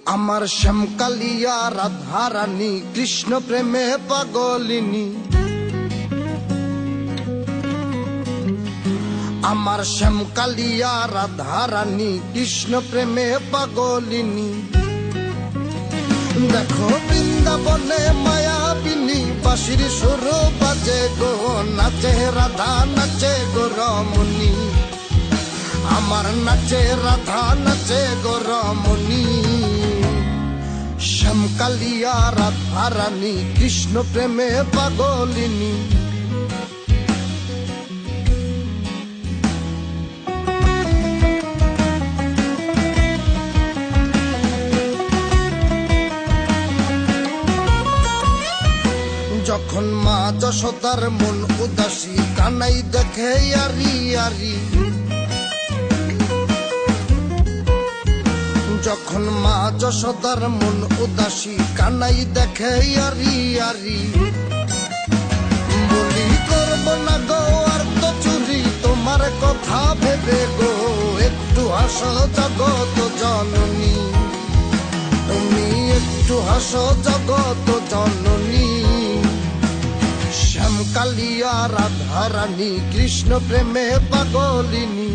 আমার শ্যামকালিয়া রাধা রানী কৃষ্ণ প্রেমে পাগলিনী। আমার শ্যামকালিয়া রাধা রানী কৃষ্ণ প্রেমে পাগলিনী। দেখো বৃন্দাবনে মায়াবিনী বাঁশির সুর বাজে গো, নাচে রাধা নাচে গো রমণী। আমার নাচে রাধা নাচে গো রমণী। শ্যামকালিয়া রাধা রানী কৃষ্ণ প্রেমে পাগলিনী। যখন মা যশোদার মন উদাসী, কানাই দেখে আরি আরি। যখন মা যশোদার মন উদাসী, কানাই দেখে আরি আরি। বলি করব না গো আর তো চুরি তোমার কথা ভেবে গো, একটু হাসো জগত জননী, তুমি একটু হাসো জগত জননী। শ্যামকালিয়া রাধা রানী কৃষ্ণ প্রেমে পাগলিনী।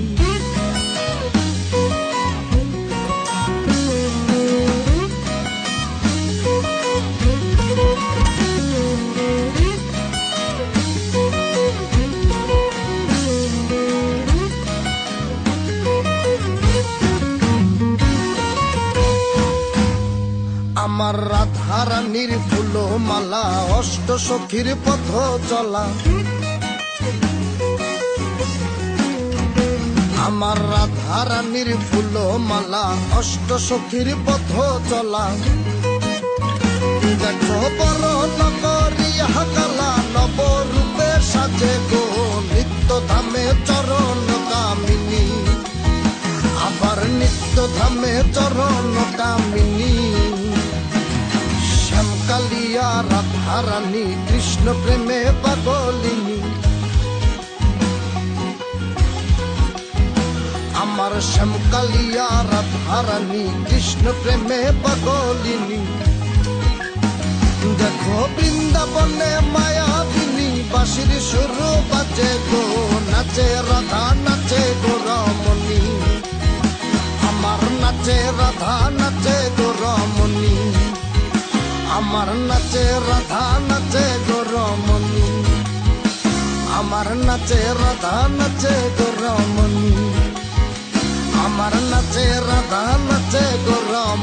আমার রাধা রানীর ফুল মালা, অষ্ট সখীর পথ চলা। আমার রাধা রানীর ফুল মালা, অষ্ট সখীর পথ চলা। দেখো বড় নগরিয়া কালা, নবরূপে সাজে গো, নিত্য ধামে চরণ কামিনী। আবার নিত্য ধামে চরণ কামিনী। শ্যামকালিয়া রাধা রানী কৃষ্ণ প্রেমে পাগলিনী। আমার শ্যামকালিয়া রাধা রানী কৃষ্ণ প্রেমে পাগলিনী। দেখো বৃন্দাবনে মায়াবিনী বাঁশির সুর বাজে গো, নাচে রাধা নাচে গো রমণী। আমার নাচে রাধা নাচে গো রমণী। আমার নাচে রাধা নাচে গো রমণী। আমার নাচে রাধা নাচে গো রমণী। আমার নাচে রাধা নাচে গো রমণী।